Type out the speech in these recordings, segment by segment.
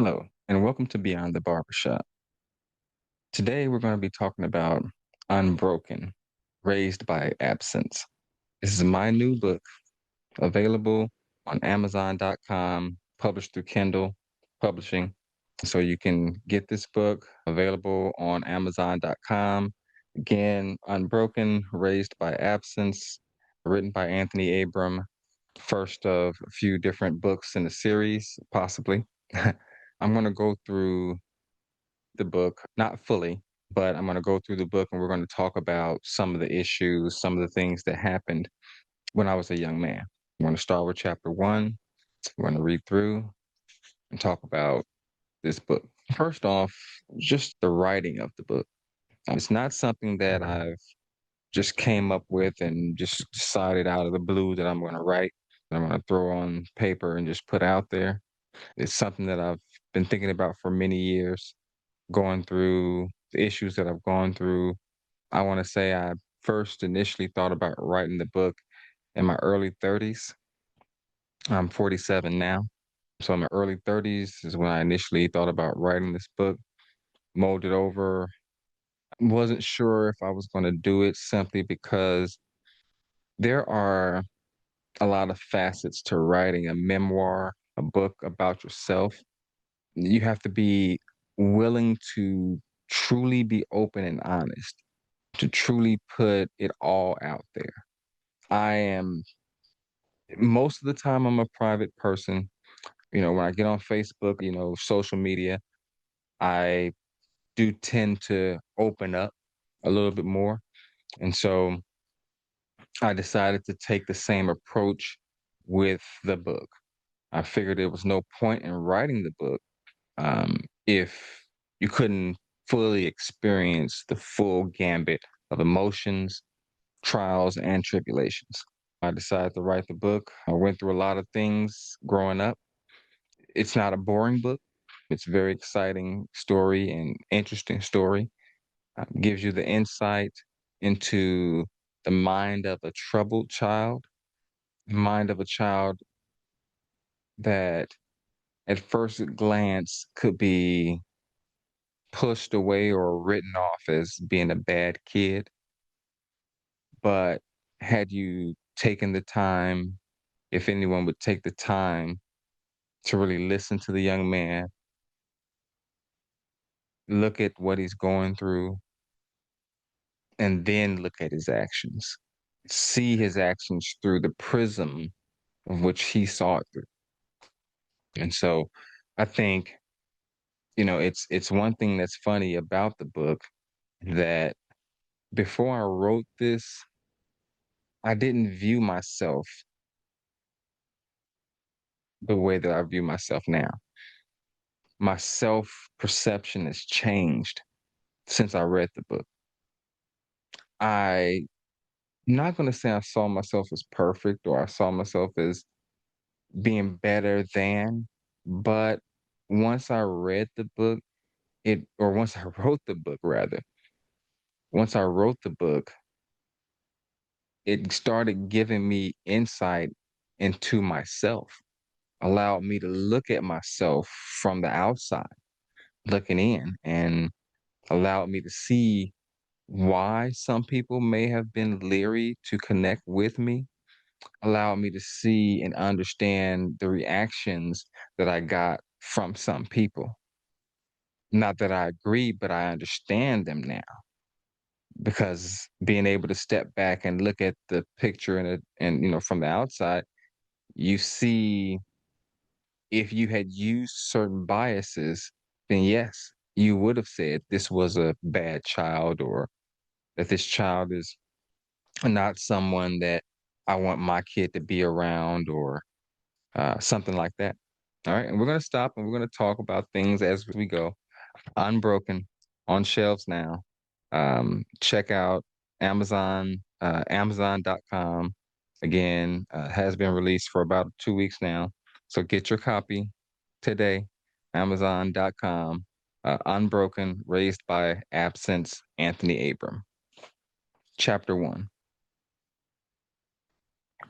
Hello, and welcome to Beyond the Barbershop. Today, we're going to be talking about Unbroken, Raised by Absence. This is my new book, available on Amazon.com, published through Kindle Publishing. So you can get this book available on Amazon.com. Again, Unbroken, Raised by Absence, written by Anthony Abram, first of a few different books in the series, possibly. I'm going to go through the book, not fully, but I'm going to go through the book and we're going to talk about some of the issues, some of the things that happened when I was a young man. I'm going to start with chapter one. We're going to read through and talk about this book. First off, just the writing of the book. It's not something that I've just came up with and just decided out of the blue that I'm going to write, that I'm going to throw on paper and just put out there. It's something that I've been thinking about for many years, going through the issues that I've gone through. I want to say I first initially thought about writing the book in my early 30s. I'm 47 now. So in my early 30s is when I initially thought about writing this book, mulled it over. Wasn't sure if I was going to do it simply because there are a lot of facets to writing a memoir, a book about yourself. You have to be willing to truly be open and honest, to truly put it all out there. I am most of the time I'm a private person. When I get on Facebook, social media, I do tend to open up a little bit more. And so I decided to take the same approach with the book. I figured there was no point in writing the book if you couldn't fully experience the full gambit of emotions, trials, and tribulations. I decided to write the book. I went through a lot of things growing up. It's not a boring book. It's a very exciting story and interesting story. Gives you the insight into the mind of a troubled child, mind of a child that at first glance could be pushed away or written off as being a bad kid. But had you taken the time, if anyone would take the time to really listen to the young man, look at what he's going through, and then look at his actions. See his actions through the prism of which he saw it through. And so I think, it's one thing that's funny about the book that before I wrote this, I didn't view myself the way that I view myself now. My self perception has changed since I read the book. I'm not going to say I saw myself as perfect or I saw myself as being better than, but once I read the book, once I wrote the book rather, once I wrote the book, it started giving me insight into myself, allowed me to look at myself from the outside, looking in, and allowed me to see why some people may have been leery to connect with me, allowed me to see and understand the reactions that I got from some people. Not that I agree, but I understand them now because being able to step back and look at the picture and from the outside, you see if you had used certain biases, then yes, you would have said this was a bad child or that this child is not someone that I want my kid to be around or something like that. All right. And we're going to stop and we're going to talk about things as we go. Unbroken on shelves now. Check out Amazon.com. Again, has been released for about 2 weeks now. So get your copy today. Amazon.com. Unbroken, Raised by Absence, Anthony Abram. Chapter 1.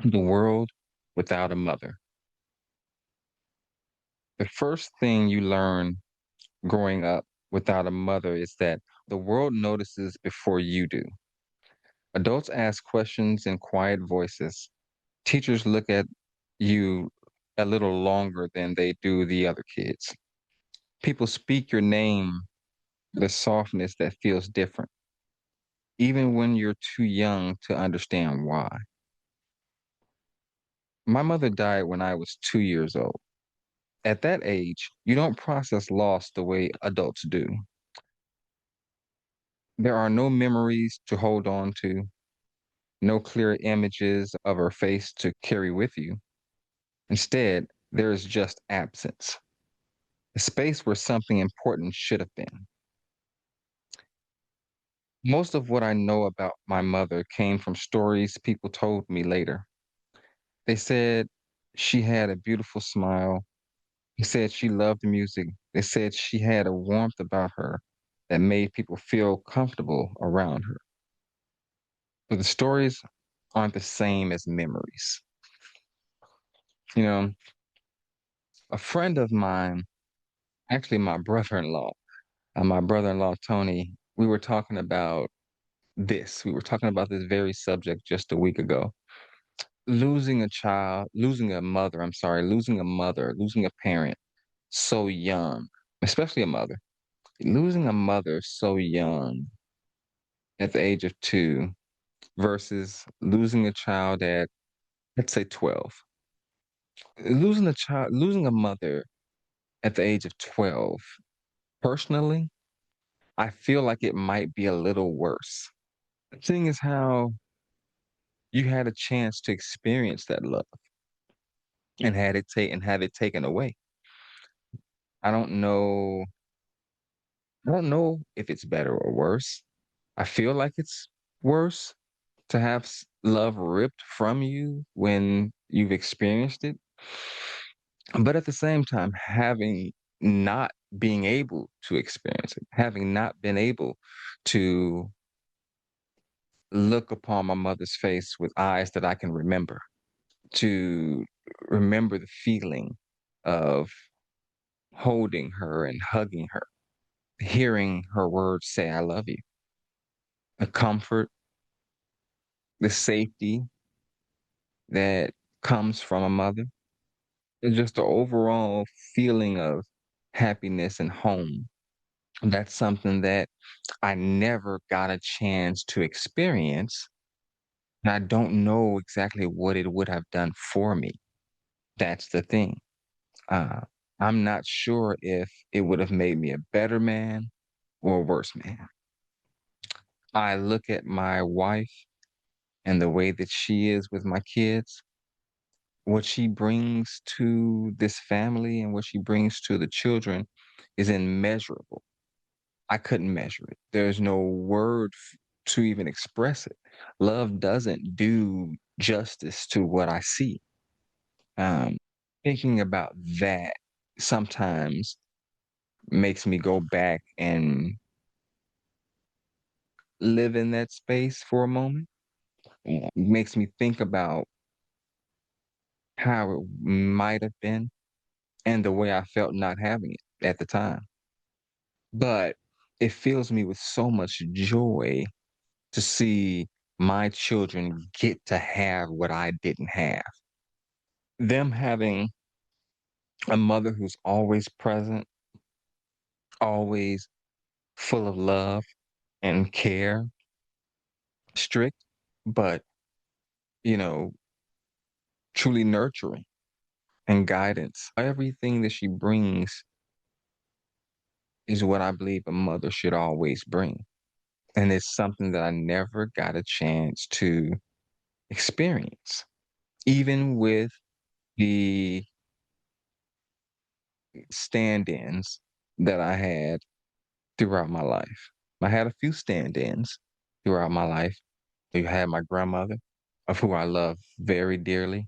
The World Without a Mother. The first thing you learn growing up without a mother is that the world notices before you do. Adults ask questions in quiet voices. Teachers look at you a little longer than they do the other kids. People speak your name with a softness that feels different, even when you're too young to understand why. My mother died when I was 2 years old. At that age, you don't process loss the way adults do. There are no memories to hold on to, no clear images of her face to carry with you. Instead, there is just absence, a space where something important should have been. Most of what I know about my mother came from stories people told me later. They said she had a beautiful smile. They said she loved music. They said she had a warmth about her that made people feel comfortable around her. But the stories aren't the same as memories. You know, a friend of mine, actually my brother-in-law Tony, we were talking about this. We were talking about this very subject just a week ago. Losing a mother, losing a parent so young, especially a mother. Losing a mother so young at the age of 2 versus losing a child at, let's say, 12. Losing a mother at the age of 12, personally, I feel like it might be a little worse. The thing is how you had a chance to experience that love and have it taken away. I don't know I don't know if it's better or worse. I feel like it's worse to have love ripped from you when you've experienced it. But at the same time, having not being able to experience it, having not been able to look upon my mother's face with eyes that I can remember, to remember the feeling of holding her and hugging her, hearing her words say, I love you, the comfort, the safety that comes from a mother, and just the overall feeling of happiness and home. That's something that I never got a chance to experience. And I don't know exactly what it would have done for me. That's the thing. Uh, I'm not sure if it would have made me a better man or a worse man. I look at my wife and the way that she is with my kids, what she brings to this family and what she brings to the children is immeasurable. I couldn't measure it. There's no word to even express it. Love doesn't do justice to what I see. Um, Thinking about that sometimes makes me go back and live in that space for a moment. Makes me think about how it might have been and the way I felt not having it at the time. But it fills me with so much joy to see my children get to have what I didn't have. Them having a mother who's always present, always full of love and care, strict, but, you know, truly nurturing and guidance. Everything that she brings is what I believe a mother should always bring. And it's something that I never got a chance to experience, even with the stand ins that I had throughout my life. I had a few stand ins throughout my life. You had my grandmother, of who I love very dearly.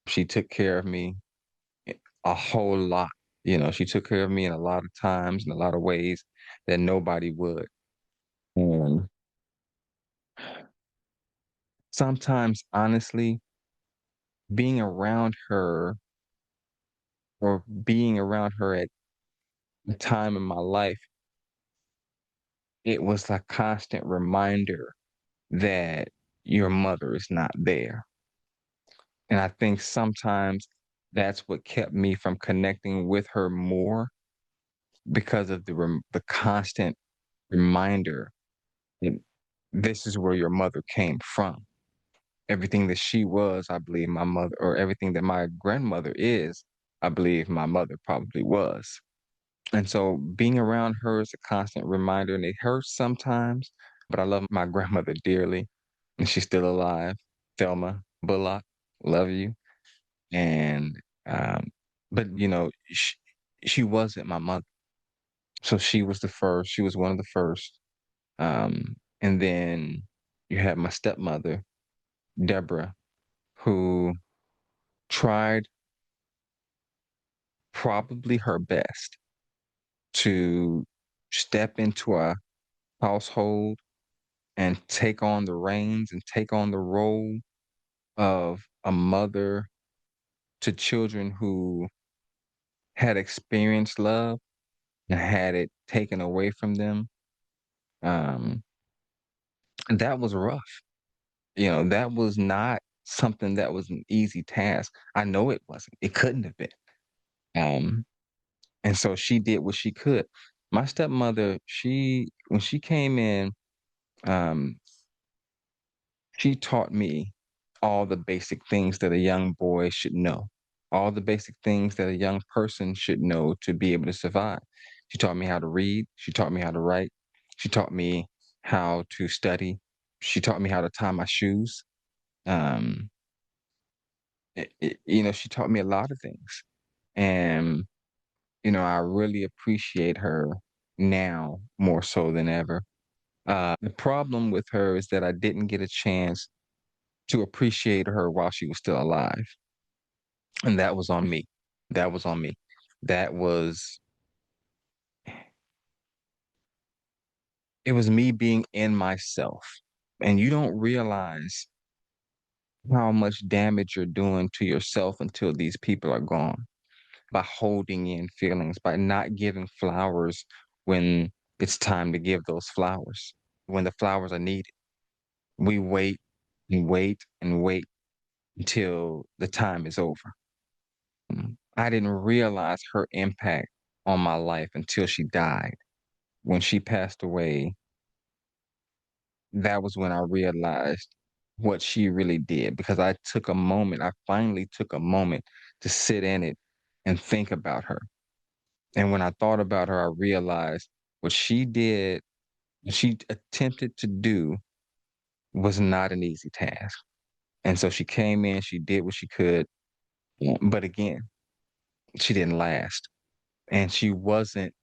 She took care of me a whole lot. She took care of me in a lot of times, in a lot of ways that nobody would. And sometimes, honestly, being around her or being around her at a time in my life, it was a constant reminder that your mother is not there. And I think sometimes that's what kept me from connecting with her more because of the constant reminder that this is where your mother came from. Everything that she was, I believe my mother, or everything that my grandmother is, I believe my mother probably was. And so being around her is a constant reminder, and it hurts sometimes, but I love my grandmother dearly, and she's still alive. Thelma Bullock, love you. And, um, but she wasn't my mother. So she was the first. She was one of the first. And then you had my stepmother, Deborah, who tried probably her best to step into a household and take on the reins and take on the role of a mother to children who had experienced love and had it taken away from them. Um, and that was rough. That was not something that was an easy task. I know it wasn't. It couldn't have been. Um, and so she did what she could. My stepmother, when she came in, um, she taught me all the basic things that a young boy should know, all the basic things that a young person should know to be able to survive. She taught me how to read. She taught me how to write. She taught me how to study. She taught me how to tie my shoes. Um, she taught me a lot of things. And, I really appreciate her now more so than ever. The problem with her is that I didn't get a chance to appreciate her while she was still alive, and that was on me. That was on me. That was it was me being in myself, and you don't realize how much damage you're doing to yourself until these people are gone, by holding in feelings, by not giving flowers when it's time to give those flowers, when the flowers are needed. We wait and wait and wait until the time is over. I didn't realize her impact on my life until she died. When she passed away, that was when I realized what she really did, because I finally took a moment to sit in it and think about her. And when I thought about her, I realized what she did, what she attempted to do was not an easy task. And so she came in, she did what she could, but again, she didn't last. And she wasn't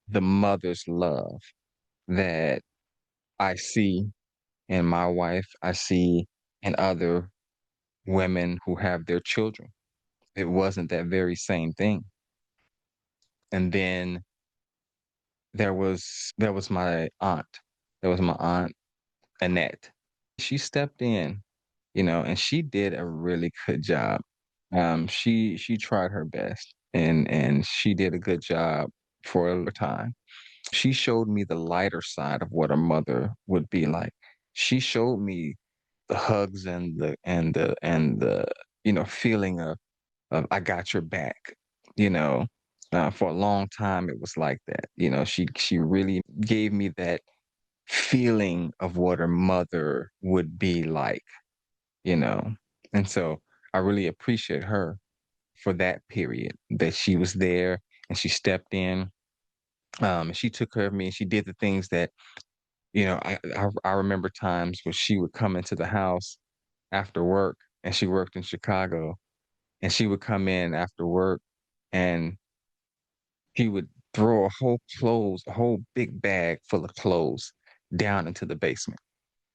the mother's love that I see in my wife, I see in other women who have their children. It wasn't that very same thing. And then there was my aunt. There was my aunt Annette. She stepped in, and she did a really good job. She tried her best, and she did a good job for a time. She showed me the lighter side of what a mother would be like. She showed me the hugs and the feeling of I got your back. You know, for a long time it was like that. She really gave me that feeling of what her mother would be like. You know, and so I really appreciate her for that period that she was there and she stepped in. And she took care of me and she did the things that I remember times where she would come into the house after work, and she worked in Chicago, and she would come in after work, and she would throw a whole big bag full of clothes down into the basement,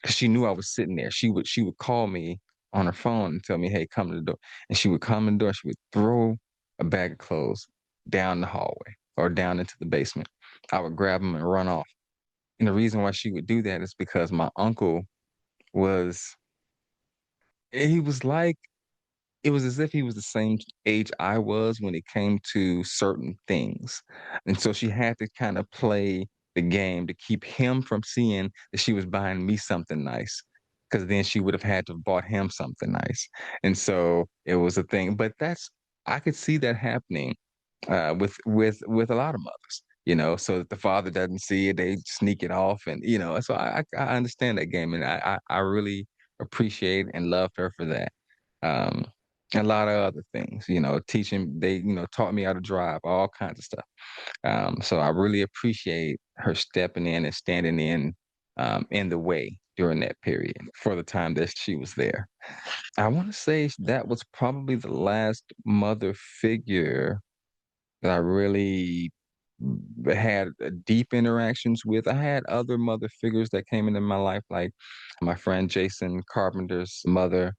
'cause she knew I was sitting there. She would call me on her phone and tell me, "Hey, come to the door." And she would come in the door, she would throw a bag of clothes down the hallway or down into the basement. I would grab them and run off. And the reason why she would do that is because my uncle was he was like it was as if he was the same age I was when it came to certain things, and so she had to kinda play the game to keep him from seeing that she was buying me something nice, because then she would have had to have bought him something nice, and so it was a thing, but that's I could see that happening, with a lot of mothers, so that the father doesn't see it, they sneak it off, and, so I understand that game, and I really appreciate and loved her for that. Um, a lot of other things, teaching they, taught me how to drive, all kinds of stuff. So I really appreciate her stepping in and standing in the way during that period for the time that she was there. I want to say that was probably the last mother figure that I really had deep interactions with. I had other mother figures that came into my life, like my friend Jason Carpenter's mother.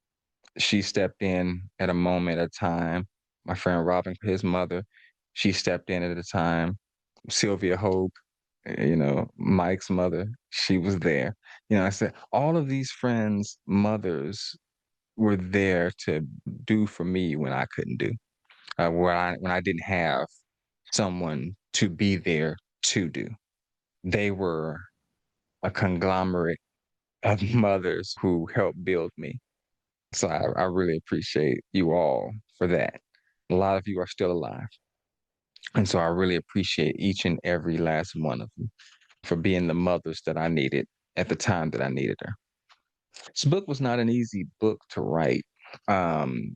She stepped in at a moment at a time. My friend Robin, his mother, she stepped in at a time. Sylvia Hope, Mike's mother, she was there. I said all of these friends' mothers were there to do for me when I couldn't do, when I didn't have someone to be there to do. They were a conglomerate of mothers who helped build me. So I really appreciate you all for that. A lot of you are still alive. And so I really appreciate each and every last one of you for being the mothers that I needed at the time that I needed her. This book was not an easy book to write. Um,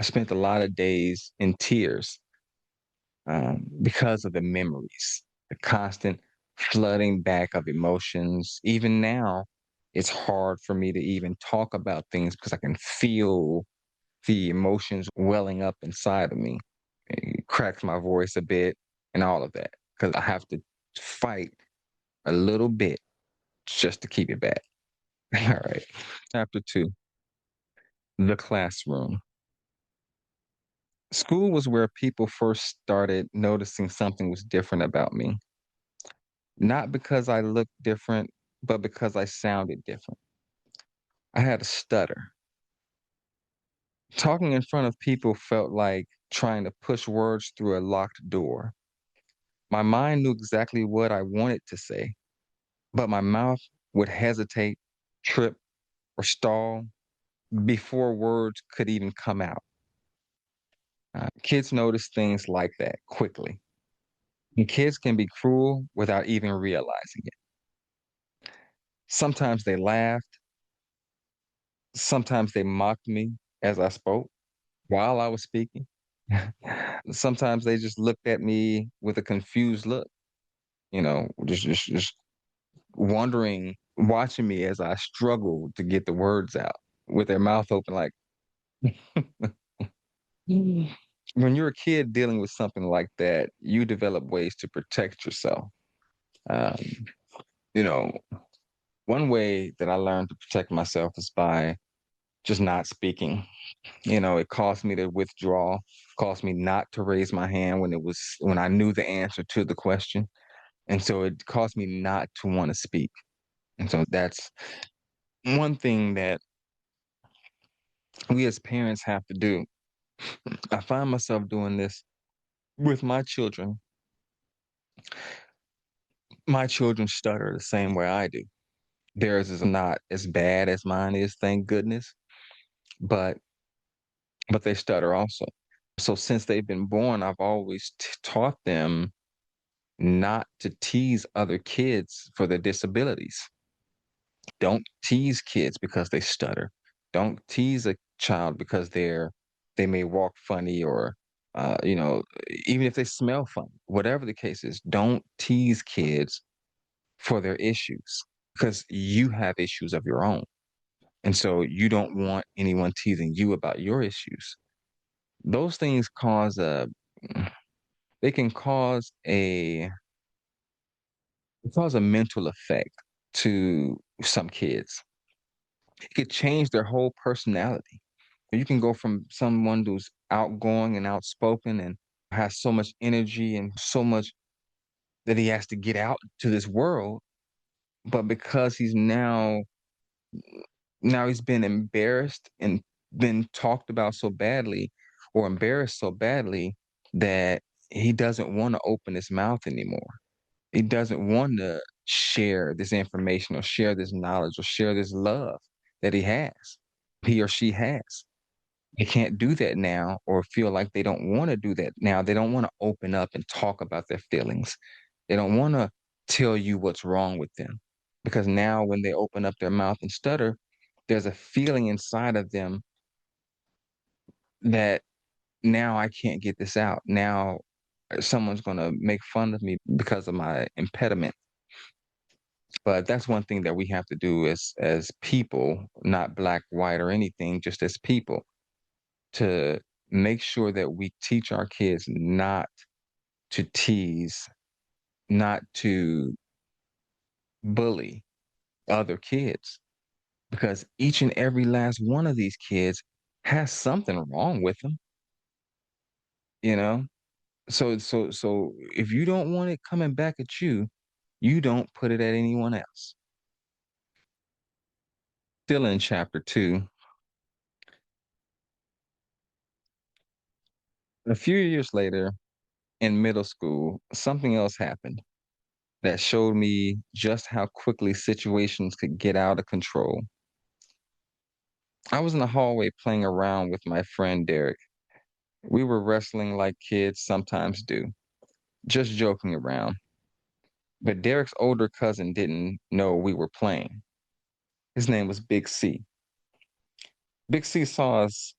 I spent a lot of days in tears because of the memories, the constant flooding back of emotions. Even now, it's hard for me to even talk about things because I can feel the emotions welling up inside of me. It cracks my voice a bit and all of that because I have to fight a little bit just to keep it back. All right. Chapter 2, The Classroom. School was where people first started noticing something was different about me. Not because I looked different, but because I sounded different. I had a stutter. Talking in front of people felt like trying to push words through a locked door. My mind knew exactly what I wanted to say, but my mouth would hesitate, trip, or stall before words could even come out. Kids notice things like that quickly. And kids can be cruel without even realizing it. Sometimes they laughed, sometimes they mocked me as I spoke while I was speaking. Sometimes they just looked at me with a confused look, just wondering, watching me as I struggled to get the words out with their mouth open, like, Mm. When you're a kid dealing with something like that, you develop ways to protect yourself. Um, you know, one way that I learned to protect myself is by just not speaking. It caused me to withdraw, caused me not to raise my hand when I knew the answer to the question. And so it caused me not to want to speak. And so that's one thing that we as parents have to do. I find myself doing this with my children. My children stutter the same way I do. Theirs is not as bad as mine is, thank goodness, but they stutter also. So since they've been born, I've always taught them not to tease other kids for their disabilities. Don't tease kids because they stutter. Don't tease a child because they may walk funny or even if they smell funny. Whatever the case is, don't tease kids for their issues because you have issues of your own. And so you don't want anyone teasing you about your issues. Those things they can cause a mental effect to some kids. It could change their whole personality. You can go from someone who's outgoing and outspoken and has so much energy and so much that he has to get out to this world, but because he's now he's been embarrassed and been talked about so badly or embarrassed so badly that he doesn't want to open his mouth anymore. He doesn't want to share this information or share this knowledge or share this love that he or she has. They can't do that now or feel like they don't want to do that now. They don't want to open up and talk about their feelings. They don't want to tell you what's wrong with them because now when they open up their mouth and stutter, there's a feeling inside of them that now I can't get this out. Now someone's going to make fun of me because of my impediment. But that's one thing that we have to do as people, not black, white, or anything, just as people, to make sure that we teach our kids not to tease, not to bully other kids, because each and every last one of these kids has something wrong with them, you know? So if you don't want it coming back at you, you don't put it at anyone else. Still in chapter 2, a few years later in middle school, something else happened that showed me just how quickly situations could get out of control. I was in the hallway playing around with my friend Derek. We were wrestling like kids sometimes do, just joking around. But Derek's older cousin didn't know we were playing. His name was Big C. Big C saw us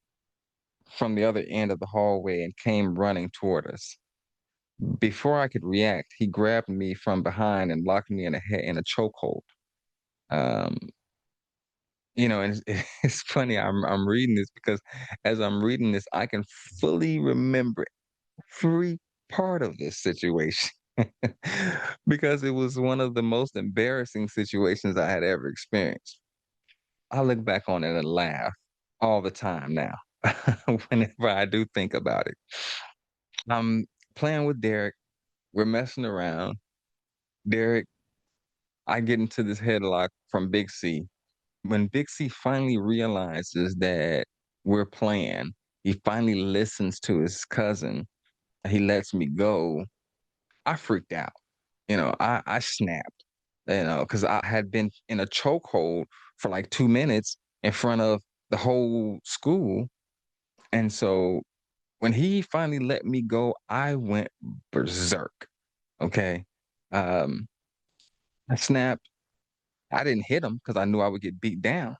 from the other end of the hallway and came running toward us. Before I could react, he grabbed me from behind and locked me in a chokehold. Um, and it's funny. I'm reading this because as I'm reading this, I can fully remember every part of this situation because it was one of the most embarrassing situations I had ever experienced. I look back on it and laugh all the time now whenever I do think about it. I'm playing with Derek. We're messing around. Derek, I get into this headlock from Big C. When Big C finally realizes that we're playing, he finally listens to his cousin. He lets me go. I freaked out. I snapped, because I had been in a chokehold for like 2 minutes in front of the whole school. And so when he finally let me go, I went berserk. Okay. Um, I snapped. I didn't hit him because I knew I would get beat down,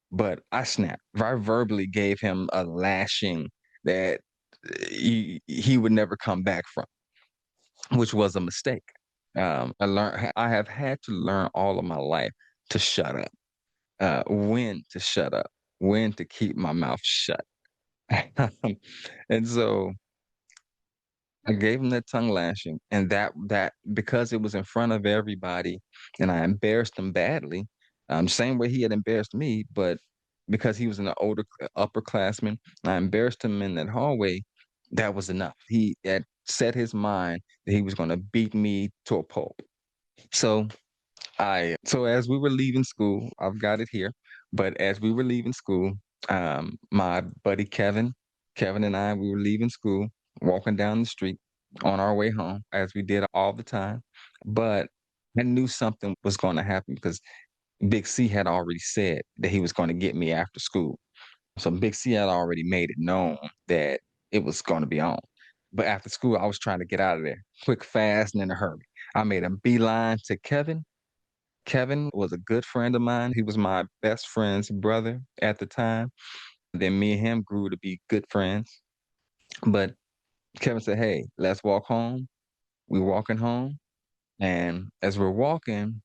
but I snapped. I verbally gave him a lashing that he would never come back from, which was a mistake. I have had to learn all of my life to shut up, when to shut up, when to keep my mouth shut. And so I gave him that tongue lashing, and that because it was in front of everybody, and I embarrassed him badly, same way he had embarrassed me, but because he was an upperclassman, I embarrassed him in that hallway. That was enough. He had set his mind that he was going to beat me to a pulp. So so as we were leaving school, I've got it here, but as we were leaving school, my buddy Kevin and I, we were leaving school, walking down the street on our way home, as we did all the time. But I knew something was going to happen because Big C had already said that he was going to get me after school. So Big C had already made it known that it was going to be on. But after school, I was trying to get out of there quick, fast, and in a hurry. I made a beeline to Kevin. Kevin was a good friend of mine. He was my best friend's brother at the time. Then me and him grew to be good friends. But Kevin said, "Hey, let's walk home." We're walking home. And as we're walking,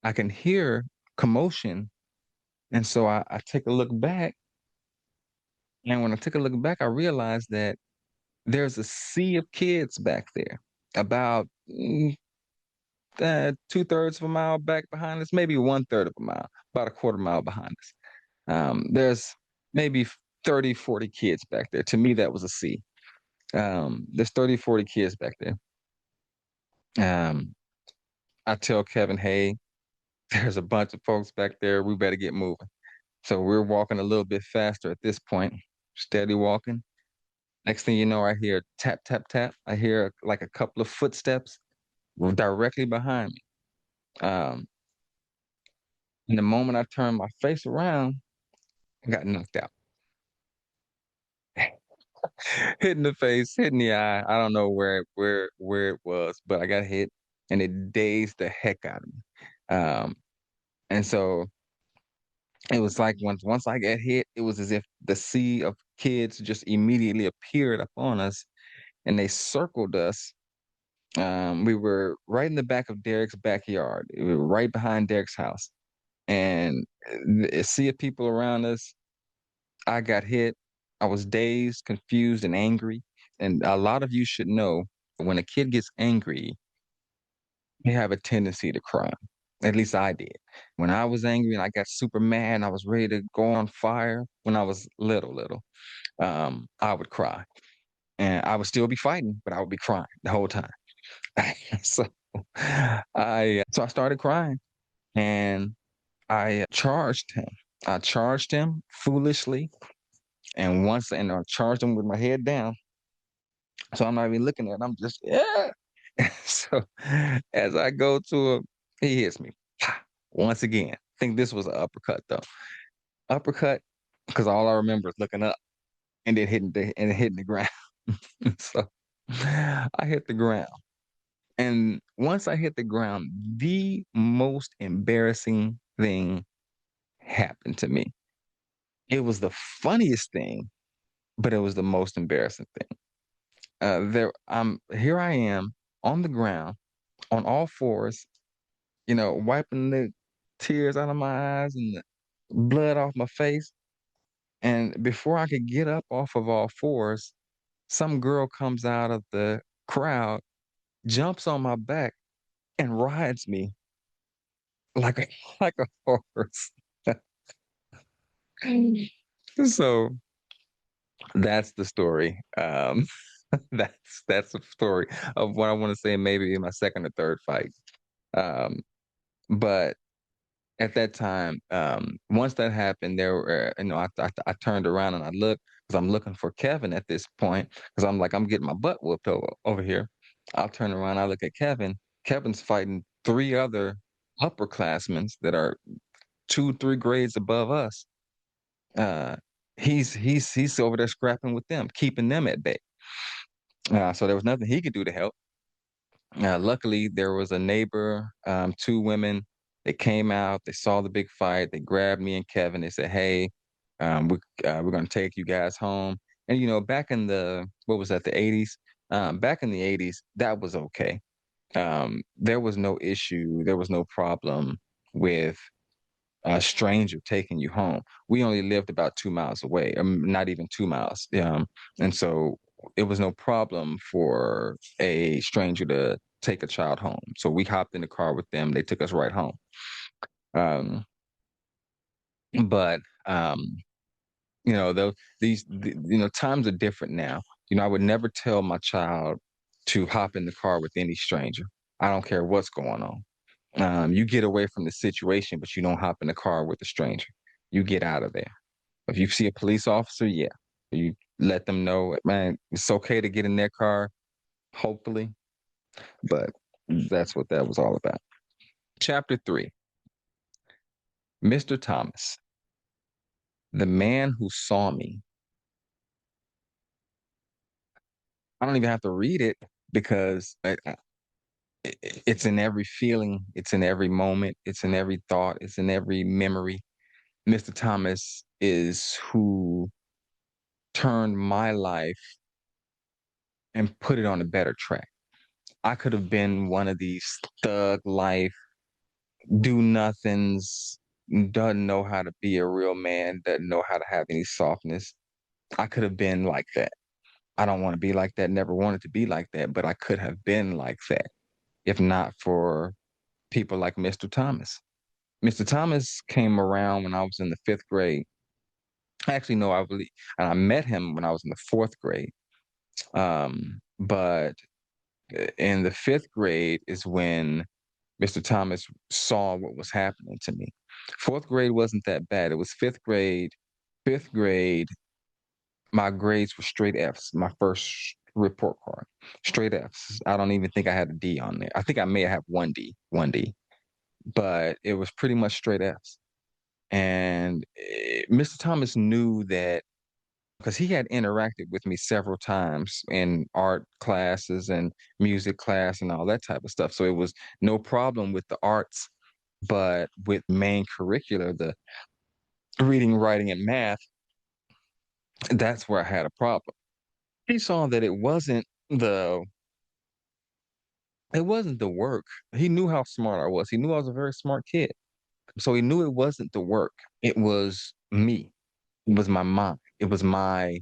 I can hear commotion. And so I take a look back. And when I took a look back, I realized that there's a sea of kids back there, about 2/3 of a mile back behind us, maybe 1/3 of a mile, about a quarter mile behind us. There's maybe 30, 40 kids back there. To me, that was a C. There's 30, 40 kids back there. Um, I tell Kevin, hey, there's a bunch of folks back there. We better get moving. So we're walking a little bit faster at this point, steady walking. Next thing you know, I hear tap, tap, tap. I hear like a couple of footsteps directly behind me. And the moment I turned my face around, I got knocked out. Hit in the face, hit in the eye. I don't know where it was, but I got hit and it dazed the heck out of me. And so it was like once I got hit, it was as if the sea of kids just immediately appeared upon us and they circled us. We were right in the back of Derek's backyard. We were right behind Derek's house. And a sea of people around us. I got hit. I was dazed, confused, and angry. And a lot of you should know when a kid gets angry, they have a tendency to cry. At least I did. When I was angry and I got super mad and I was ready to go on fire when I was little, I would cry. And I would still be fighting, but I would be crying the whole time. so so I started crying and I charged him. I charged him foolishly and I charged him with my head down. So I'm not even looking at it. I'm just, yeah. So as I go to him, he hits me. Pa, once again. I think this was an uppercut though. Uppercut, because all I remember is looking up and then hitting the ground. So I hit the ground. And once I hit the ground, the most embarrassing thing happened to me. It was the funniest thing, but it was the most embarrassing thing. Here I am on the ground on all fours, wiping the tears out of my eyes and the blood off my face. And before I could get up off of all fours, some girl comes out of the crowd, jumps on my back, and rides me like a like a horse. So that's the story. That's the story of what I want to say. Maybe in my second or third fight. Um, but at that time, once that happened, there were, I turned around and I looked because I'm looking for Kevin at this point because I'm like, I'm getting my butt whooped over here. I'll turn around, I look at Kevin. Kevin's fighting three other upperclassmen that are 2, 3 grades above us. Uh, he's over there scrapping with them, keeping them at bay. So there was nothing he could do to help. Luckily, there was a neighbor, two women. They came out. They saw the big fight. They grabbed me and Kevin. They said, "Hey, we're going to take you guys home." And back in the what was that, the 80s? Back in the 80s, that was okay. There was no issue. There was no problem with a stranger taking you home. We only lived about 2 miles away, not even 2 miles. And so it was no problem for a stranger to take a child home. So we hopped in the car with them. They took us right home. Um, but though times are different now. I would never tell my child to hop in the car with any stranger. I don't care what's going on. You get away from the situation, but you don't hop in the car with a stranger. You get out of there. If you see a police officer, yeah, you let them know, man, it's okay to get in their car, hopefully, but that's what that was all about. Chapter 3, Mr. Thomas, the man who saw me. I don't even have to read it because it's in every feeling, it's in every moment, it's in every thought, it's in every memory. Mr. Thomas is who turned my life and put it on a better track. I could have been one of these thug life, do nothings, doesn't know how to be a real man, doesn't know how to have any softness. I could have been like that. I don't want to be like that, never wanted to be like that, but I could have been like that if not for people like Mr. Thomas. Mr. Thomas came around when I was in the fifth grade. Actually, no, I believe, and I met him when I was in the fourth grade. But in the fifth grade is when Mr. Thomas saw what was happening to me. 4th grade wasn't that bad. It was 5th grade. 5th grade, my grades were straight Fs, my first report card. Straight Fs. I don't even think I had a D on there. I think I may have 1D, but it was pretty much straight Fs. And Mr. Thomas knew that because he had interacted with me several times in art classes and music class and all that type of stuff. So it was no problem with the arts, but with main curricular, the reading, writing, and math, that's where I had a problem. He saw that the it wasn't the work. He knew how smart I was. He knew I was a very smart kid. So he knew it wasn't the work. It was me. It was my mind. It was my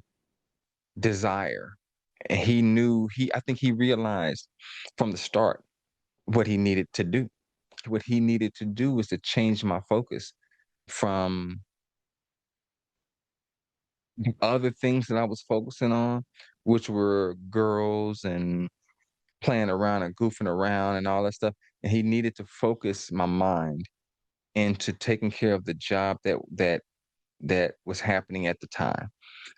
desire. And I think he realized from the start what he needed to do. What he needed to do was to change my focus from the other things that I was focusing on, which were girls and playing around and goofing around and all that stuff. And he needed to focus my mind into taking care of the job that was happening at the time.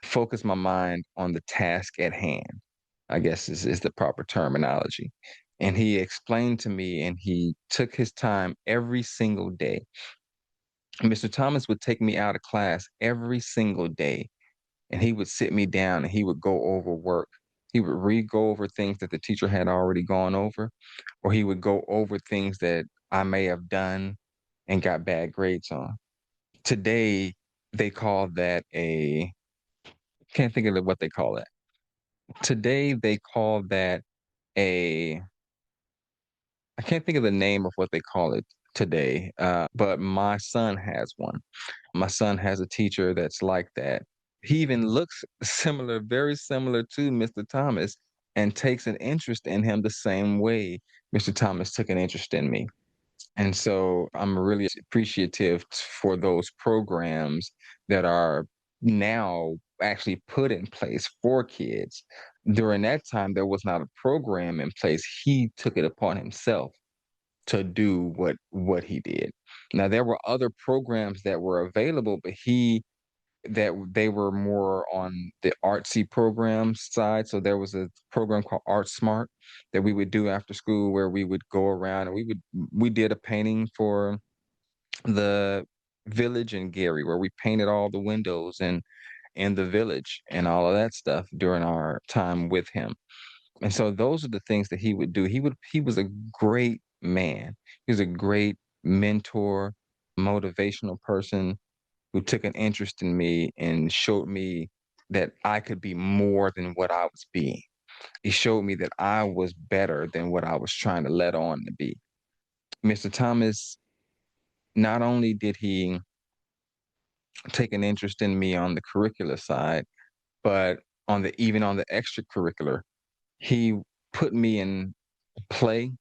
Focus my mind on the task at hand, I guess is the proper terminology. And he explained to me and he took his time every single day. Mr. Thomas would take me out of class every single day and he would sit me down and he would go over work. He would go over things that the teacher had already gone over, or he would go over things that I may have done and got bad grades on. Today, they call that a can't think of what they call it. Today, they call that a I can't think of the name of what they call it today, but my son has one. My son has a teacher that's like that. He even looks similar, very similar to Mr. Thomas, and takes an interest in him the same way Mr. Thomas took an interest in me. And so I'm really appreciative for those programs that are now actually put in place for kids. During that time, there was not a program in place. He took it upon himself to do what he did. Now there were other programs that were available, but they were more on the artsy program side. So there was a program called Art Smart that we would do after school where we would go around and we did a painting for the village in Gary where we painted all the windows and in the village and all of that stuff during our time with him. And so those are the things that he would do. He was a great man. He was a great mentor, motivational person who took an interest in me and showed me that I could be more than what I was being. He showed me that I was better than what I was trying to let on to be. Mr. Thomas, not only did he take an interest in me on the curricular side, but even on the extracurricular, he put me in play.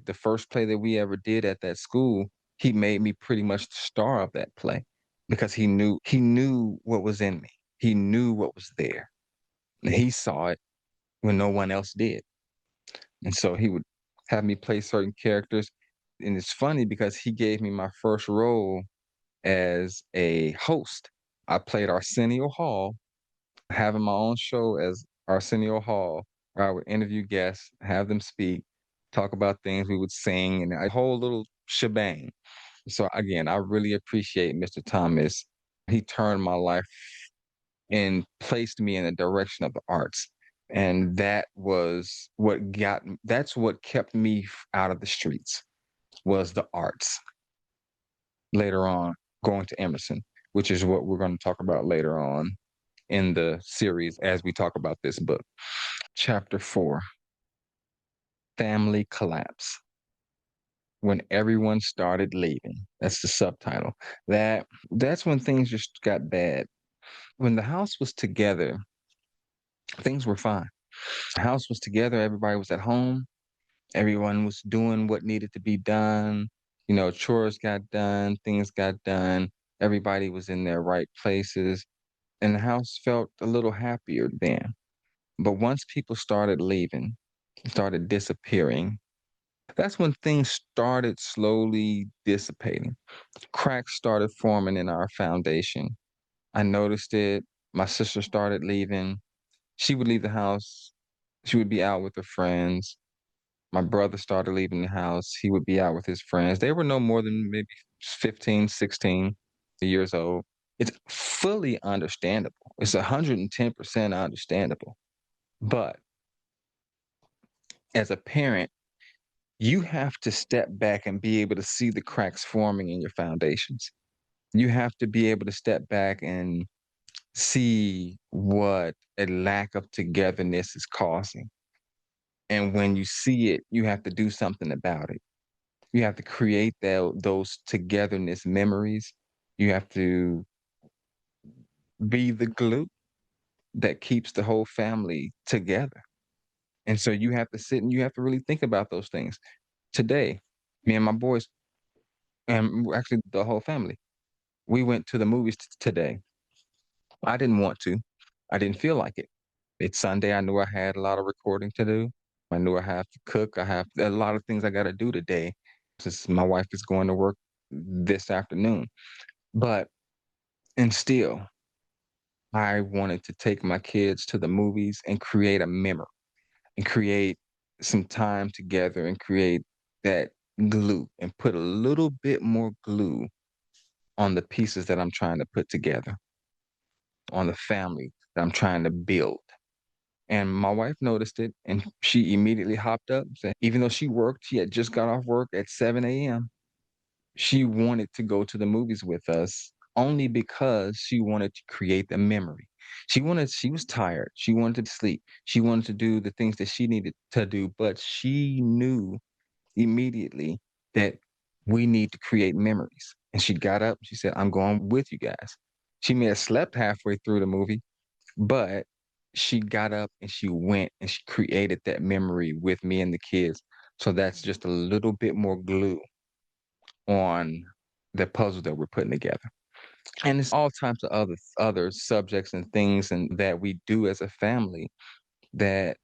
The first play that we ever did at that school, he made me pretty much the star of that play because he knew what was in me. He knew what was there. And he saw it when no one else did. And so he would have me play certain characters. And it's funny because he gave me my first role as a host. I played Arsenio Hall, having my own show as Arsenio Hall, where I would interview guests, have them speak, talk about things, we would sing, and a whole little shebang. So again, I really appreciate Mr. Thomas. He turned my life and placed me in the direction of the arts. And that's what kept me out of the streets was the arts. Later on, going to Emerson, which is what we're going to talk about later on in the series as we talk about this book. Chapter 4, Family Collapse. When everyone started leaving. That's the subtitle. That's when things just got bad. When the house was together, things were fine. The house was together, everybody was at home, everyone was doing what needed to be done. Chores got done, things got done, everybody was in their right places, and the house felt a little happier then. But once people started leaving, started disappearing, That's when things started slowly dissipating. Cracks started forming in our foundation. I noticed it. My sister started leaving. She would leave the house. She would be out with her friends. My brother started leaving the house. He would be out with his friends. They were no more than maybe 15, 16 years old. It's fully understandable. It's 110% understandable. But as a parent, you have to step back and be able to see the cracks forming in your foundations. You have to be able to step back and see what a lack of togetherness is causing. And when you see it, you have to do something about it. You have to create those togetherness memories. You have to be the glue that keeps the whole family together. And so you have to sit and you have to really think about those things. Today, me and my boys, and actually the whole family, we went to the movies today. I didn't want to. I didn't feel like it. It's Sunday. I knew I had a lot of recording to do. I knew I have to cook. I have a lot of things I got to do today since my wife is going to work this afternoon. But and still, I wanted to take my kids to the movies and create a memory and create some time together and create that glue and put a little bit more glue on the pieces that I'm trying to put together, on the family that I'm trying to build. And my wife noticed it and she immediately hopped up. Even though she worked, she had just got off work at 7 a.m. She wanted to go to the movies with us only because she wanted to create the memory. She was tired. She wanted to sleep. She wanted to do the things that she needed to do, but she knew immediately that we need to create memories. And she got up. She said, I'm going with you guys. She may have slept halfway through the movie, but she got up and she went and she created that memory with me and the kids. So that's just a little bit more glue on the puzzle that we're putting together. And it's all types of other subjects and things and that we do as a family that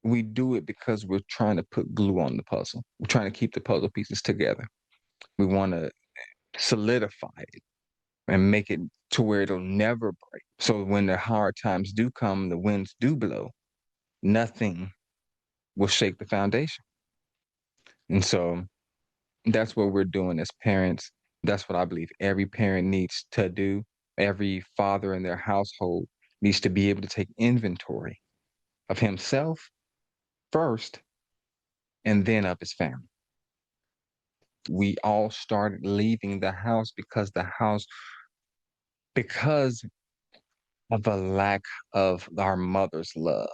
we do it because we're trying to put glue on the puzzle. We're trying to keep the puzzle pieces together. We want to solidify it and make it to where it'll never break. So when the hard times do come, the winds do blow, nothing will shake the foundation. And so that's what we're doing as parents. That's what I believe every parent needs to do. Every father in their household needs to be able to take inventory of himself first and then of his family. We all started leaving the house because of a lack of our mother's love.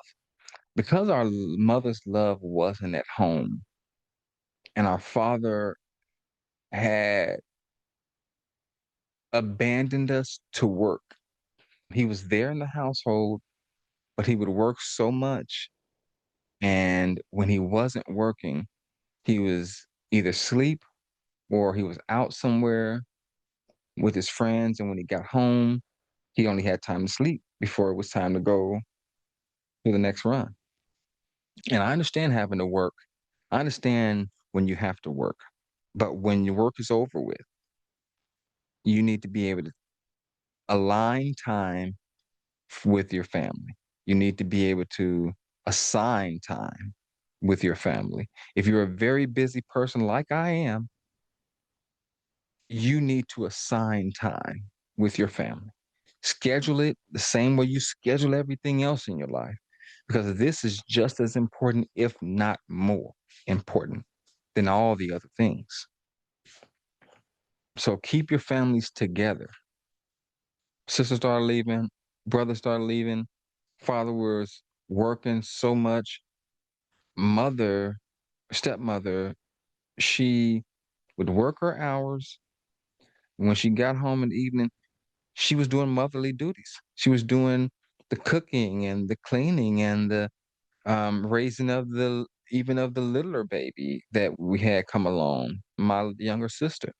Because our mother's love wasn't at home and our father had abandoned us to work. He was there in the household, but he would work so much. And when he wasn't working, he was either asleep or he was out somewhere with his friends. And when he got home, he only had time to sleep before it was time to go to the next run. And I understand having to work. I understand when you have to work. But when your work is over with, you need to be able to align time with your family. You need to be able to assign time with your family. If you're a very busy person like I am, you need to assign time with your family. Schedule it the same way you schedule everything else in your life, because this is just as important, if not more important, than all the other things. So keep your families together. Sister started leaving, brother started leaving, father was working so much. Mother, stepmother, she would work her hours. When she got home in the evening, she was doing motherly duties. She was doing the cooking and the cleaning and the raising of the even of the littler baby that we had come along, my younger sister.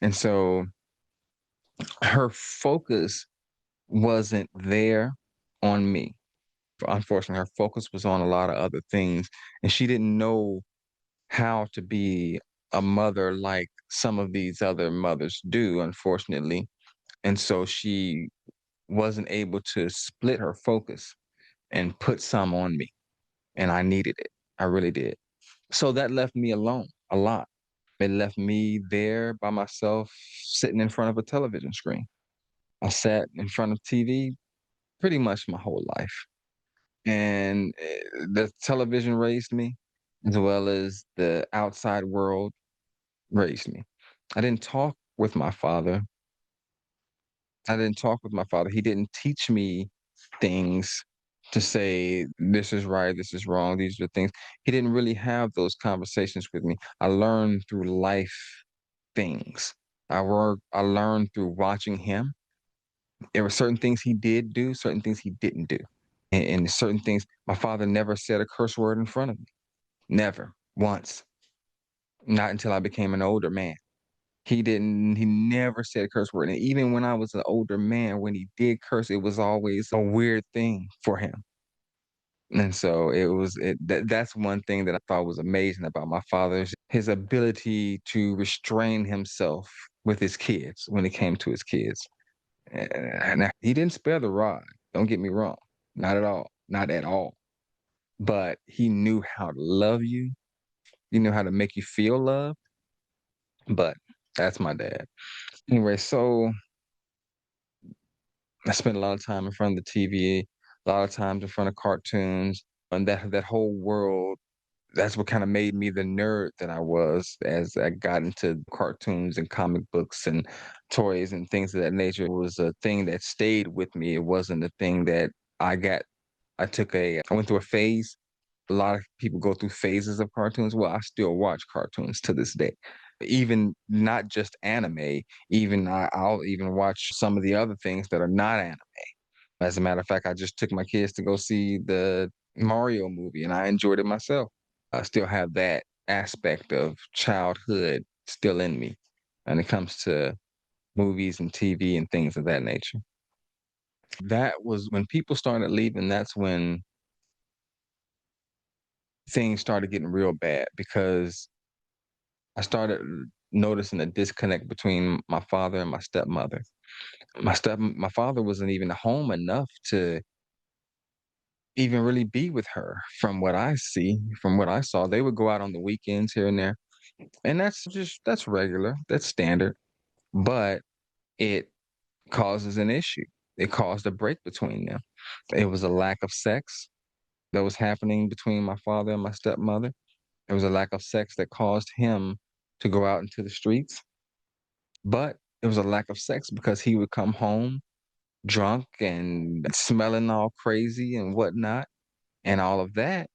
And so her focus wasn't there on me. Unfortunately, her focus was on a lot of other things, and she didn't know how to be a mother like some of these other mothers do, unfortunately. And so she wasn't able to split her focus and put some on me, and I needed it. I really did. So that left me alone a lot. It left me there by myself sitting in front of a television screen. I sat in front of TV pretty much my whole life. And the television raised me as well as the outside world raised me. I didn't talk with my father. I didn't talk with my father. He didn't teach me things to say, this is right, this is wrong, these are things. He didn't really have those conversations with me. I learned through life things. I learned through watching him. There were certain things he did do, certain things he didn't do. And certain things, my father never said a curse word in front of me. Never. Once. Not until I became an older man. He never said a curse word. And even when I was an older man, when he did curse, it was always a weird thing for him. And so that's one thing that I thought was amazing about my father's his ability to restrain himself with his kids when it came to his kids. And he didn't spare the rod. Don't get me wrong. Not at all. Not at all. But he knew how to love you. He knew how to make you feel loved. But that's my dad. Anyway, so I spent a lot of time in front of the TV, a lot of times in front of cartoons, and that whole world. That's what kind of made me the nerd that I was as I got into cartoons and comic books and toys and things of that nature. It was a thing that stayed with me. It wasn't a thing that I got. I went through a phase. A lot of people go through phases of cartoons. Well, I still watch cartoons to this day. Even not just anime, I'll even watch some of the other things that are not anime. As a matter of fact, I just took my kids to go see the Mario movie and I enjoyed it myself. I still have that aspect of childhood still in me when it comes to movies and TV and things of that nature. That was when people started leaving, that's when things started getting real bad because I started noticing a disconnect between my father and my stepmother. My father wasn't even home enough to even really be with her from what I see, from what I saw. They would go out on the weekends here and there. And that's regular, that's standard. But it causes an issue. It caused a break between them. It was a lack of sex that was happening between my father and my stepmother. There was a lack of sex that caused him to go out into the streets. But it was a lack of sex because he would come home drunk and smelling all crazy and whatnot. And all of that,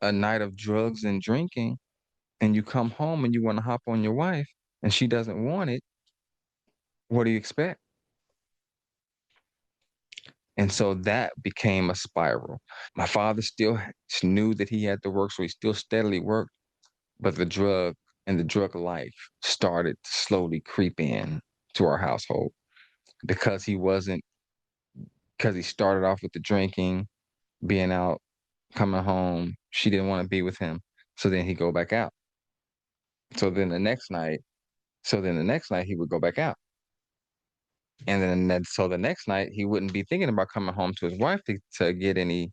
a night of drugs and drinking, and you come home and you want to hop on your wife and she doesn't want it, what do you expect? And so that became a spiral. My father knew that he had to work, so he still steadily worked, but the drug life started to slowly creep in to our household because because he started off with the drinking, being out, coming home. She didn't want to be with him. So then he'd go back out. So then the next night, so then the next night he would go back out. And then so the next night he wouldn't be thinking about coming home to his wife to get anything.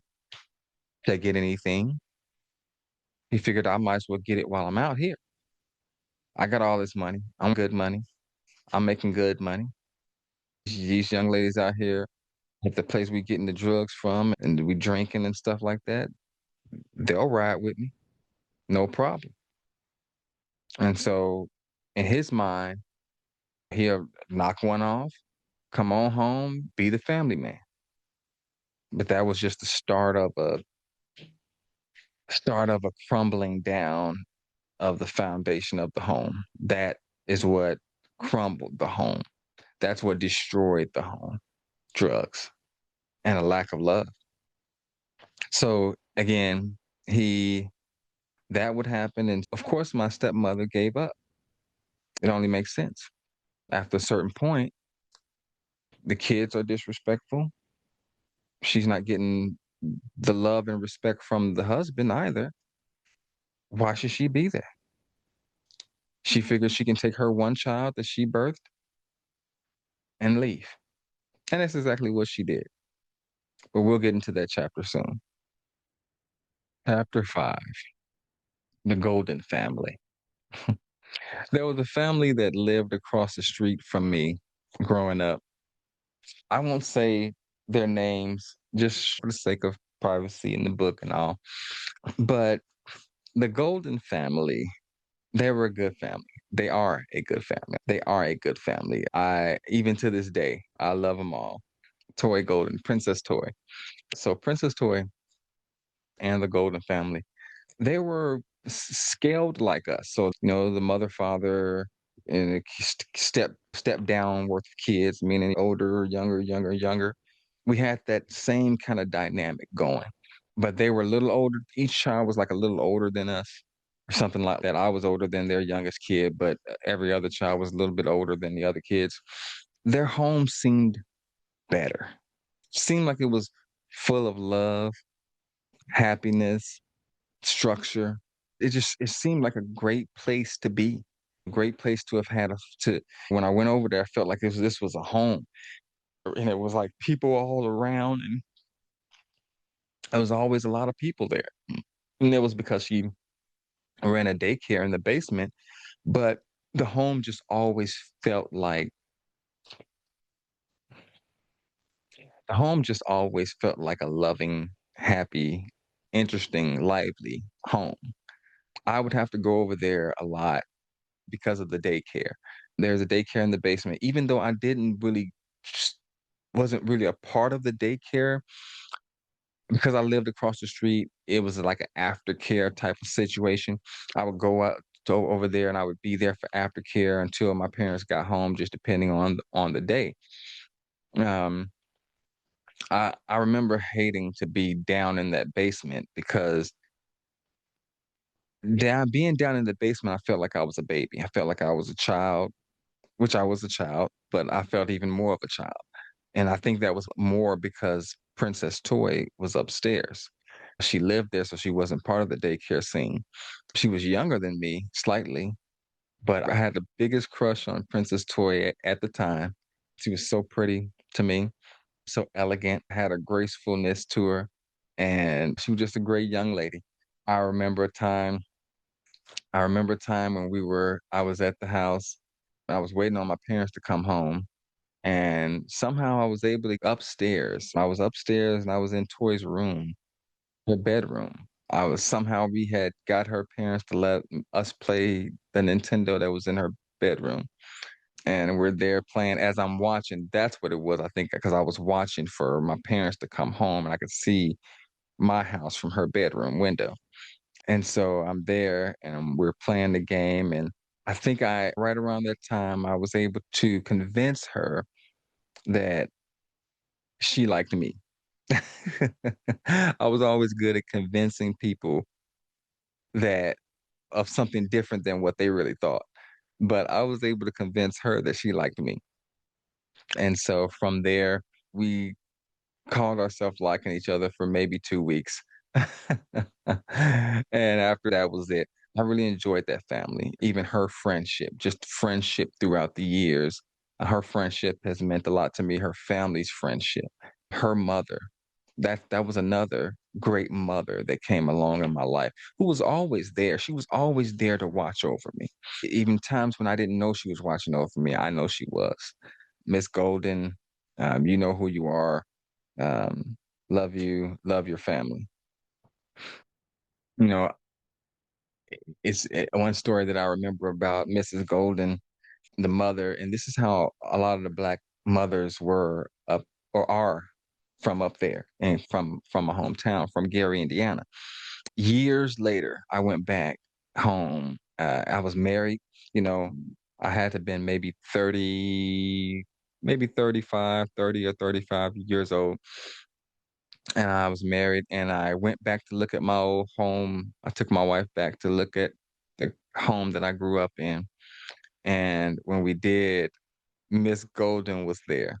He figured I might as well get it while I'm out here. I got all this money. I'm good money. I'm making good money. These young ladies out here at the place we getting the drugs from and we drinking and stuff like that, they'll ride with me. No problem. And so in his mind, he'll knock one off, come on home, be the family man. But that was just the start of a crumbling down of the foundation of the home. That is what crumbled the home. That's what destroyed the home. Drugs and a lack of love. So again, he that would happen. And of course, my stepmother gave up. It only makes sense. After a certain point, the kids are disrespectful. She's not getting the love and respect from the husband either. Why should she be there? She figures she can take her one child that she birthed and leave. And that's exactly what she did. But we'll get into that chapter soon. Chapter 5, the Golden Family. There was a family that lived across the street from me growing up. I won't say their names just for the sake of privacy in the book and all. But the Golden family, they were a good family. They are a good family. They are a good family. I even to this day, I love them all. Toy Golden, Princess Toy. So Princess Toy and the Golden family, they were scaled like us. So, the mother, father, and a step down worth of kids, meaning older, younger, younger, younger. We had that same kind of dynamic going, but they were a little older. Each child was like a little older than us, or something like that. I was older than their youngest kid, but every other child was a little bit older than the other kids. Their home seemed better. Seemed like it was full of love, happiness, structure. It seemed like a great place to be, a great place to have had to when I went over there, I felt like this was a home. And it was like people all around, and there was always a lot of people there. And it was because she ran a daycare in the basement, but the home just always felt like the home just always felt like a loving, happy, interesting, lively home. I would have to go over there a lot because of the daycare. There's a daycare in the basement. Even though I didn't really s wasn't really a part of the daycare, because I lived across the street, it was like an aftercare type of situation. I would go out to over there, and I would be there for aftercare until my parents got home, just depending on the day. Um, I remember hating to be down in that basement because being down in the basement, I felt like I was a baby. I felt like I was a child, which I was a child, but I felt even more of a child. And I think that was more because Princess Toy was upstairs. She lived there, so she wasn't part of the daycare scene. She was younger than me slightly, but I had the biggest crush on Princess Toy at the time. She was so pretty to me, so elegant, had a gracefulness to her, and she was just a great young lady. I remember a time I remember a time when I was at the house. I was waiting on my parents to come home, and somehow I was able to upstairs. I was upstairs and I was in Toy's room, her bedroom. We had got her parents to let us play the Nintendo that was in her bedroom. And we're there playing as I'm watching. That's what it was, I think, because I was watching for my parents to come home and I could see my house from her bedroom window. And so I'm there and we're playing the game. And I think right around that time, I was able to convince her that she liked me. I was always good at convincing people that of something different than what they really thought. But I was able to convince her that she liked me. And so from there, we called ourselves liking each other for maybe 2 weeks. And after that was it. I really enjoyed that family, even her friendship, just friendship throughout the years. Her friendship has meant a lot to me, her family's friendship, her mother. That was another great mother that came along in my life, who was always there. She was always there to watch over me. Even times when I didn't know she was watching over me, I know she was. Miss Golden, you know who you are. Um, love you, love your family. You know, one story that I remember about Mrs. Golden, the mother, and this is how a lot of the black mothers were up or are from up there and from a hometown from Gary, Indiana. Years later, I went back home. I was married, you know, I had to been maybe 30, maybe 35, 30 or 35 years old. And I was married and I went back to look at my old home. I took my wife back to look at the home that I grew up in. And when we did, Miss Golden was there.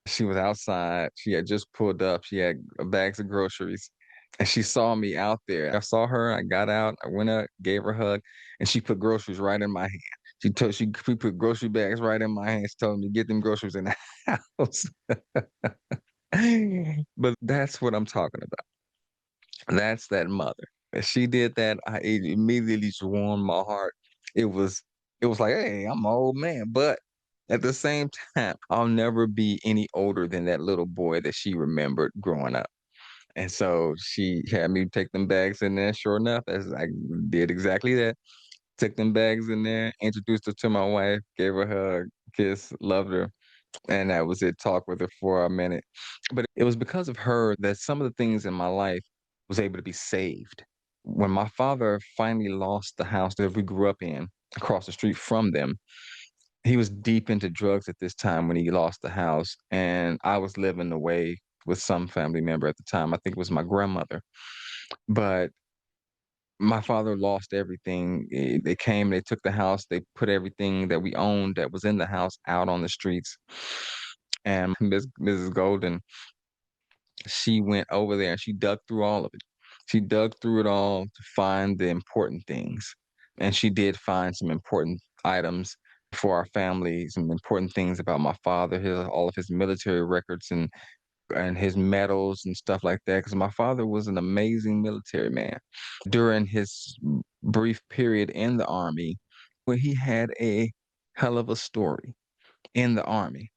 She was outside. She had just pulled up. She had bags of groceries. and she saw me out there. I saw her, I got out, I went up, gave her a hug, and she put groceries right in my hand. She put grocery bags right in my hands, telling me to get them groceries in the house. But that's what I'm talking about. That's that mother. If she did that, it immediately just warmed my heart. It was it was like, hey, I'm an old man, but at the same time, I'll never be any older than that little boy that she remembered growing up. And so she had me take them bags in there. Sure enough, as I did exactly that. Took them bags in there, introduced her to my wife, gave her a hug, kiss, loved her, and that was it. Talked with her for a minute. But it was because of her that some of the things in my life was able to be saved. When my father finally lost the house that we grew up in across the street from them, he was deep into drugs at this time when he lost the house, and I was living away with some family member at the time. I think it was my grandmother. But my father lost everything. They came, they took the house, they put everything that we owned that was in the house out on the streets. And Mrs. Golden, she went over there and she dug through all of it. She dug through it all to find the important things. And she did find some important items for our family, some important things about my father, all of his military records and his medals and stuff like that. Because my father was an amazing military man. During his brief period in the army, where he had a hell of a story in the army.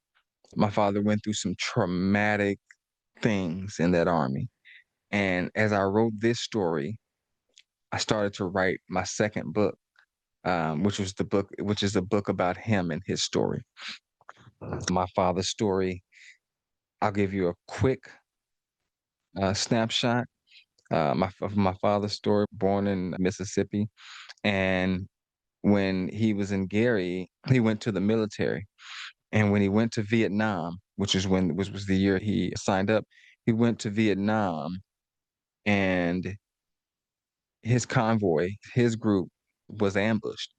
My father went through some traumatic things in that army. And as I wrote this story, I started to write my second book, which is a book about him and his story. My father's story. I'll give you a quick snapshot. Of my father's story, born in Mississippi, and when he was in Gary, he went to the military. And when he went to Vietnam, which was the year he signed up, he went to Vietnam and his convoy, his group was ambushed.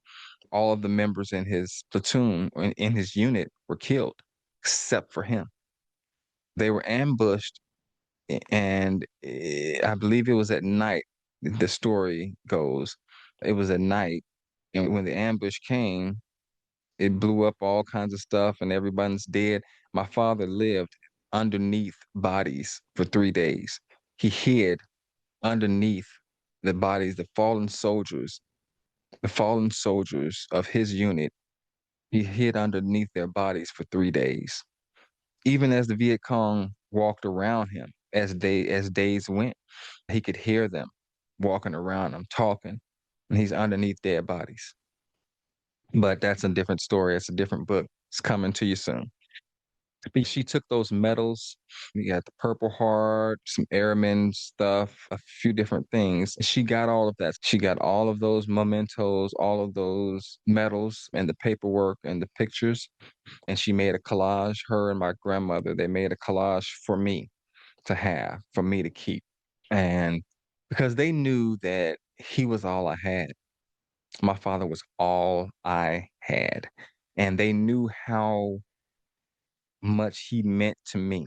All of the members in his platoon or in his unit were killed, except for him. They were ambushed, and I believe it was at night. The story goes, it was at night, and when the ambush came, it blew up all kinds of stuff, and everybody's dead. My father lived underneath bodies for 3 days. He hid underneath the bodies, the fallen soldiers of his unit. He hid underneath their bodies for 3 days. Even as the Viet Cong walked around him, as days went, he could hear them walking around him, talking, and he's underneath dead bodies. But that's a different story. It's a different book. It's coming to you soon. But she took those medals. We got the Purple Heart, some airmen stuff, a few different things. She got all of that. She got all of those mementos, all of those medals, and the paperwork and the pictures. And she made a collage. Her and my grandmother, they made a collage for me to have, for me to keep. And because they knew that he was all I had. My father was all I had. And they knew how much he meant to me,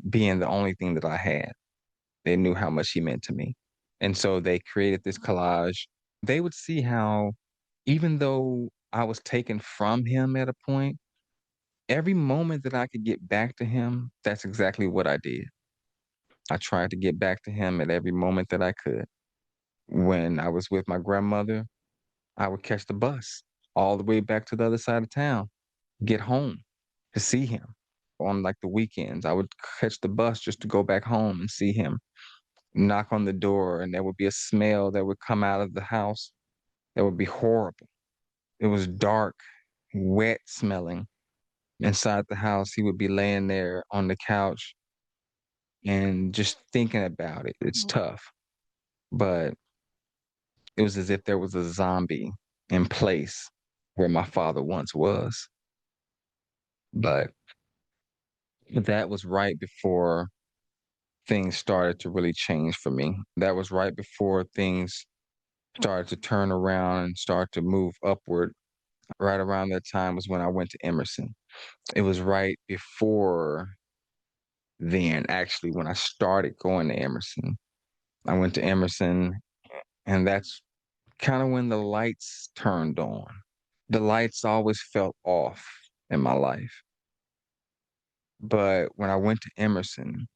being the only thing that I had. They knew how much he meant to me. And so they created this collage. They would see how, even though I was taken from him at a point, every moment that I could get back to him, that's exactly what I did. I tried to get back to him at every moment that I could. When I was with my grandmother, I would catch the bus all the way back to the other side of town, get home to see him. On like the weekends, I would catch the bus just to go back home and see him, knock on the door, and there would be a smell that would come out of the house that would be horrible. It was dark, wet smelling. Inside the house, he would be laying there on the couch and just thinking about it. It's tough, but it was as if there was a zombie in place where my father once was. But that was right before things started to really change for me. That was right before things started to turn around and start to move upward. Right around that time was when I went to Emerson. It was right before then, actually, when I started going to Emerson. I went to Emerson, and that's kind of when the lights turned on. The lights always felt off in my life. But when I went to Emerson,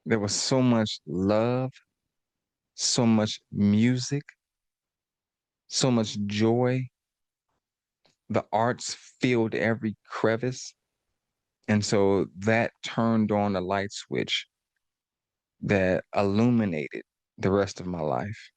there was so much love, so much music, so much joy. The arts filled every crevice. And so that turned on a light switch that illuminated the rest of my life.